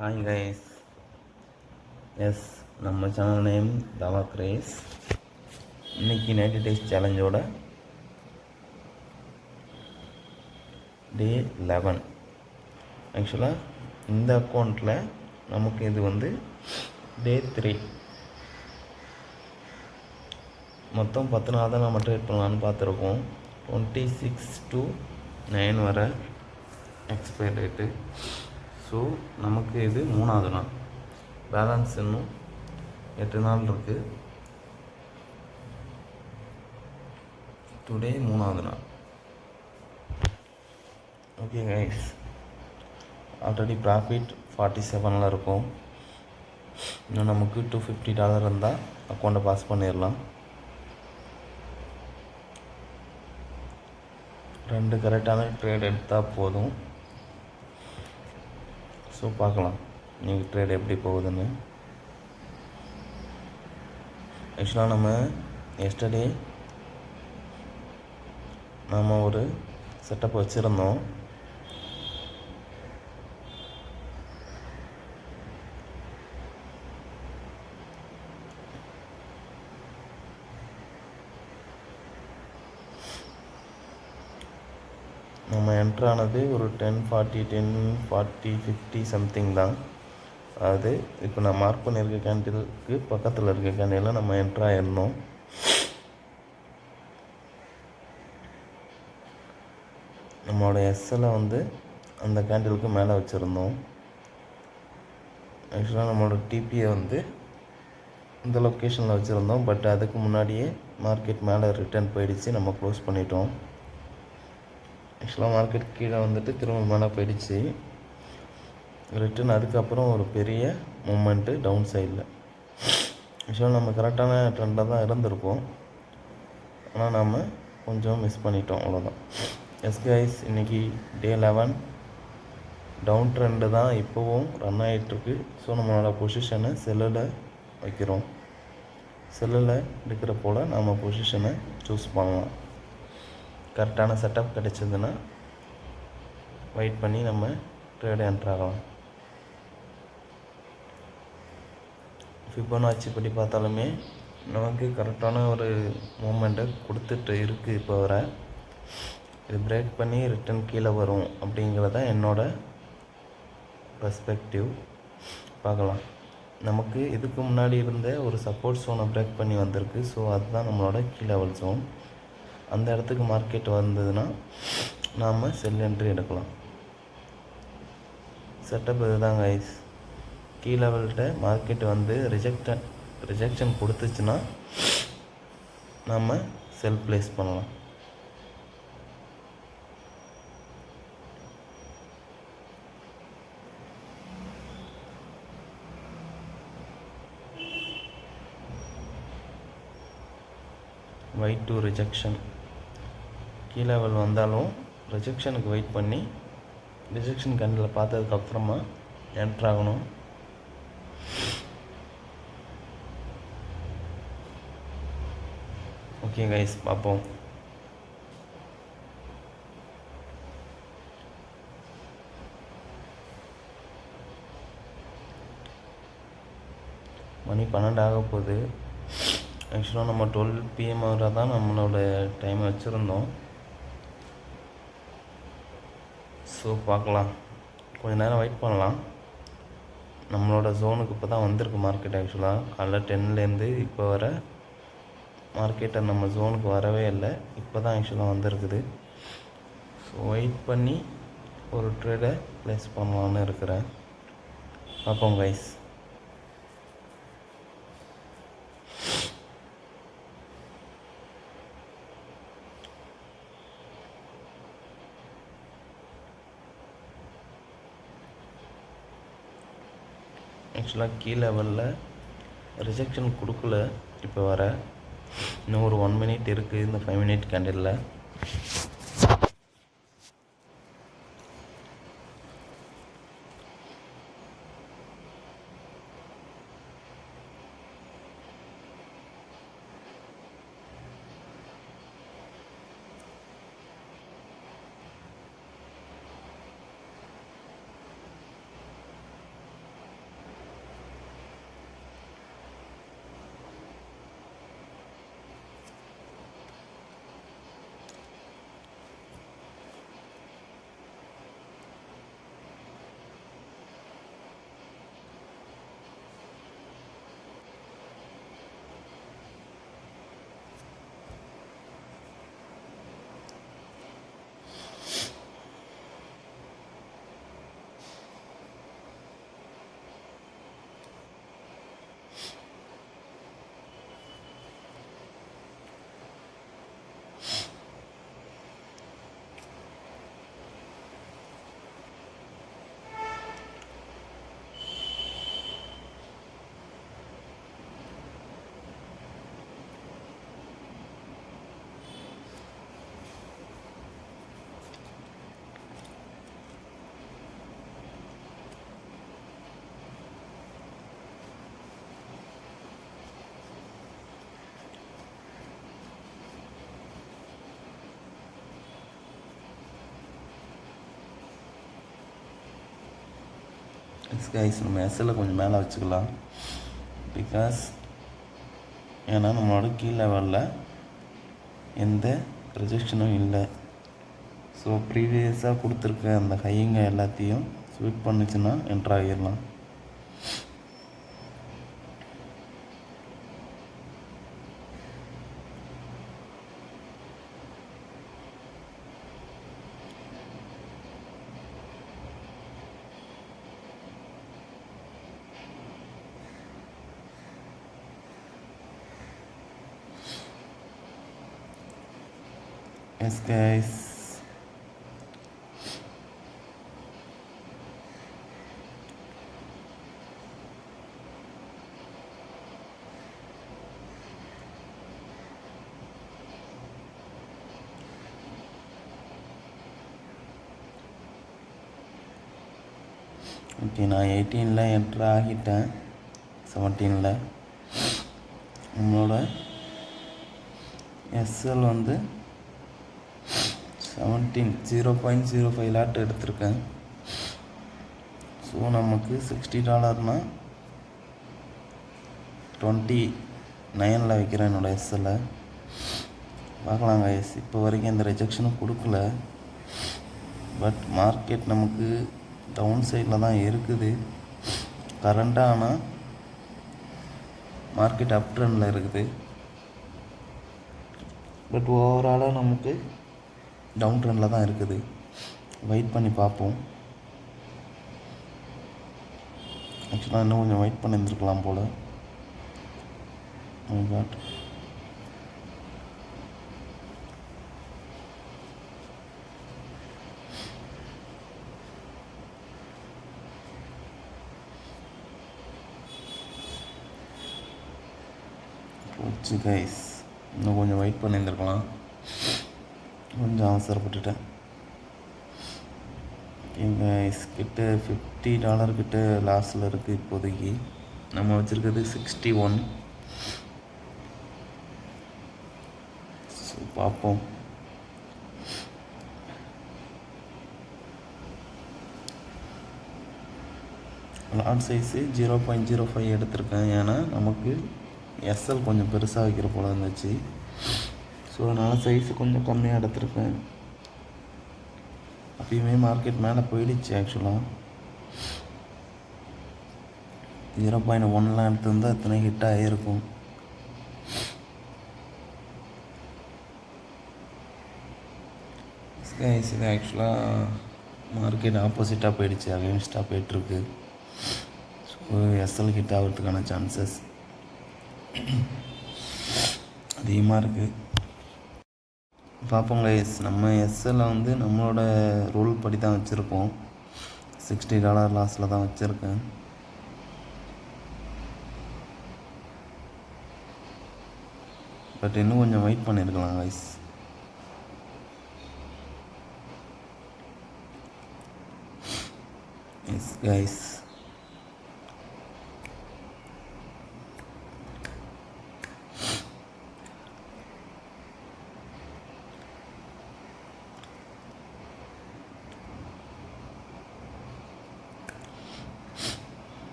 Hi guys. S, நம்ம channel name தவா grace. இன்றைக்கி 90 டேஸ் சேலஞ்சோட டே 11. ஆக்சுவலாக இந்த அக்கௌண்ட்டில் நமக்கு இது வந்து டே 3. மொத்தம் 10 நாள் தான் நம்ம ட்ரேட் பண்ணலான்னு பார்த்துருக்கோம். 26/9 வர எக்ஸ்பைரி டேட்டு. ஸோ நமக்கு இது 3வது நாள். பேலன்ஸ் இன்னும் 8 நாள் இருக்குது. டுடே 3வது நாள். ஓகே கைஸ், ஆல்ரெடி ப்ராஃபிட் 47 இருக்கும். இன்னும் நமக்கு $250 இருந்தால் அக்கௌண்ட்டை பாஸ் பண்ணிடலாம். 2 கரெக்டான ட்ரேட் எடுத்தால் போதும். ஸோ பார்க்கலாம் நீங்கள் ட்ரேட் எப்படி போகுதுன்னு. ஆக்சுவலாக நம்ம எஸ்டர்டே நம்ம ஒரு செட்டப் வச்சுருந்தோம். நம்ம என்ட்ரானது ஒரு 10:40, 10:40, 50 சம்திங் தான். அதாவது இப்போ நான் மார்க் பண்ணியிருக்க கேண்டிலுக்கு பக்கத்தில் இருக்க கேண்டிலில் நம்ம என்ட்ராயிருந்தோம். நம்மளோட எஸ்எல்லை வந்து அந்த கேண்டிலுக்கு மேலே வச்சுருந்தோம். ஆக்சுவலாக நம்மளோட டிபியை வந்து இந்த லொக்கேஷனில் வச்சுருந்தோம். பட் அதுக்கு முன்னாடியே மார்க்கெட் மேலே ரிட்டர்ன் போயிடுச்சு. நம்ம க்ளோஸ் பண்ணிட்டோம். ஆக்சுவலாக மார்க்கெட் கீழே வந்துட்டு திரும்ப மேலே போயிடுச்சு ரிட்டர்ன். அதுக்கப்புறம் ஒரு பெரிய மூமெண்ட்டு டவுன் சைடில். ஆக்சுவலாக நம்ம கரெக்டான ட்ரெண்டில் தான் இருந்திருப்போம். ஆனால் நம்ம கொஞ்சம் மிஸ் பண்ணிட்டோம், அவ்வளோதான். எஸ் கைஸ், இன்றைக்கி டே 11. டவுன் ட்ரெண்டு தான் இப்போவும் ரன் ஆகிட்டுருக்கு. ஸோ நம்மளோட பொசிஷனை செல்லில் வைக்கிறோம். செல்லில் இருக்கிற போல் நம்ம பொசிஷனை சூஸ் பண்ணலாம். கரெக்டான செட்டப் கிடைச்சதுன்னா வெயிட் பண்ணி நம்ம ட்ரேட் என்ட்ரு ஆகலாம். ஃபிபோனாச்சி படி பார்த்தாலுமே நமக்கு கரெக்டான ஒரு மூமெண்ட்டை கொடுத்துட்டு இருக்குது. இப்போ வர இது பிரேக் பண்ணி ரிட்டன் கீழே வரும் அப்படிங்கிறத என்னோட பெர்ஸ்பெக்டிவ். பார்க்கலாம். நமக்கு இதுக்கு முன்னாடி இருந்த ஒரு சப்போர்ட் ஜோனை பிரேக் பண்ணி வந்திருக்கு. ஸோ அதுதான் நம்மளோட கீ லெவல் ஜோன். அந்த இடத்துக்கு மார்க்கெட் வந்ததுன்னா நாம் செல் என்ட்ரி எடுக்கலாம். செட்டப் இதுதான் கைஸ். கீ லெவல்கிட்ட மார்க்கெட் வந்து ரிஜெக்ஷன் கொடுத்துச்சுன்னா நாம் செல் ப்ளேஸ் பண்ணலாம். Wait to rejection. Key level வந்தாலும் ரிஜெக்ஷனுக்கு வெயிட் பண்ணி ரிஜெக்ஷன் கண்டில் பார்த்ததுக்கப்புறமா என்ட்ராகணும். ஓகே கைஸ், பார்ப்போம். மணி 12 ஆக போகுது. ஆக்சுவலாக நம்ம 12 PM வரை தான் நம்மளோட டைம் வச்சுருந்தோம். ஸோ பார்க்கலாம். கொஞ்சம் நேரம் வெயிட் பண்ணலாம். நம்மளோட ஜோனுக்கு இப்போ தான் வந்திருக்கு மார்க்கெட். ஆக்சுவலாக காலைல 10லேருந்து இப்போ வர மார்க்கெட்டை நம்ம ஜோனுக்கு வரவே இல்லை. இப்போ தான் ஆக்சுவலாக வந்திருக்குது. ஸோ வெயிட் பண்ணி ஒரு ட்ரேடை ப்ளேஸ் பண்ணலான்னு இருக்கிறேன். பார்ப்போம் கைஸ். ஆக்சுவலாக கீ லெவலில் ரிஜெக்ஷன் கொடுக்கல. இப்போ வர இன்னும் ஒரு 1 மினிட் இருக்குது இந்த 5 மினிட் கேண்டிலில். கைஸ் நம்ம எஸ்எல்ல கொஞ்சம் மேலே வச்சுக்கலாம். பிகாஸ் ஏன்னா நம்மளோட கீழ் லெவலில் எந்த ரிஜெக்ஷனும் இல்லை. ஸோ ப்ரீவியஸாக கொடுத்துருக்க அந்த ஹைங்க எல்லாத்தையும் ஸ்விப் பண்ணிச்சுன்னா என்ட்ரு ஆகிடலாம். எஸ் கைஸ், ஓகே நான் 18ல் என்ட்ரு ஆகிட்டேன். 17ல் நம்மளோட எஸ்எல் வந்து 0.05 லாட் எடுத்திருக்கேன். ஸோ நமக்கு $60 29ல் வைக்கிறேன் என்னோடய எஸ்எல்லை. பார்க்கலாம் கைஸ், இப்போ வரைக்கும் எந்த ரிஜெக்ஷனும் கொடுக்கல. பட் மார்க்கெட் நமக்கு டவுன் சைடில் தான் இருக்குது கரண்ட்டாக. ஆனால் மார்க்கெட் அப் ட்ரெண்டில் இருக்குது. பட் ஓவராலாக நமக்கு டவுன் ட்ரெண்டில் தான் இருக்குது. வெயிட் பண்ணி பார்ப்போம். ஆக்சுவலாக இன்னும் கொஞ்சம் வெயிட் பண்ணியிருந்துருக்கலாம் போல். போச்சு கைஸ், இன்னும் கொஞ்சம் வெயிட் பண்ணியிருந்துருக்கலாம். கொஞ்சம் அவசரப்பட்டுட்டேன். எங்கள் கிட்ட $50 கிட்ட லாஸில் இருக்குது இப்போதைக்கு. நம்ம வச்சுருக்கிறது 61. ஸோ பார்ப்போம். லாட் சைஸு 0.05 எடுத்திருக்கேன். ஏன்னா நமக்கு எஸ்எல் கொஞ்சம் பெருசாக வைக்கிற போல் இருந்துச்சு. ஸோ அதனால் சைஸு கொஞ்சம் கம்மியாக எடுத்திருக்கேன். அப்பயுமே மார்க்கெட் மேலே போயிடுச்சு. ஆக்சுவலாக 0.1லாம் எடுத்திருந்தால் எத்தனை ஹிட் ஆகிருக்கும். இது ஆக்சுவலாக மார்க்கெட் ஆப்போசிட்டாக போயிடுச்சு, அகெயின்ஸ்டாக போயிட்டுருக்கு. ஸோ எஸ்எல் ஹிட் ஆகிறதுக்கான சான்சஸ் அதிகமாக இருக்குது. பார்ப்போம் கைஸ், நம்ம எஸ்எல்ல வந்து நம்மளோட ரூல் படி தான் வச்சுருக்கோம். $60 லாஸில் தான் வச்சுருக்கேன். பட் இன்னும் கொஞ்சம் வெயிட் பண்ணியிருக்கலாம் guys. S guys,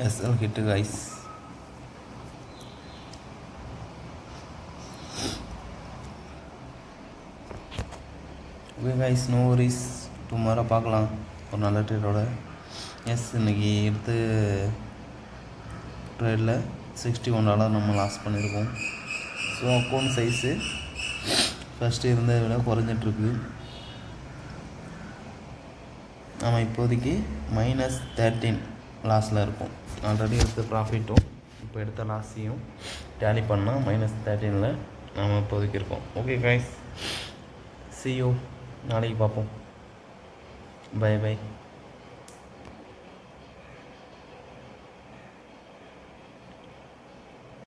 SL hit guys. Okay guys, no worries. Tomorrow பார்க்கலாம் ஒரு நல்ல ட்ரேடோட. எஸ், இன்றைக்கி எடுத்து ட்ரேடில் $61 நம்ம லாஸ் பண்ணியிருக்கோம். ஸோ அக்கௌண்ட் சைஸு ஃபஸ்ட்டு இருந்ததை விட குறைஞ்சிட்ருக்கு. நம்ம இப்போதைக்கு -13 லாஸில் இருக்கும். ஆல்ரெடி எடுத்த ப்ராஃபிட்டும் இப்போ எடுத்த லாஸையும் டேலி பண்ணால் -13ல் நம்ம இப்போதைக்கு இருக்கோம். ஓகே கைஸ், see you, நாளைக்கு பார்ப்போம். Bye by.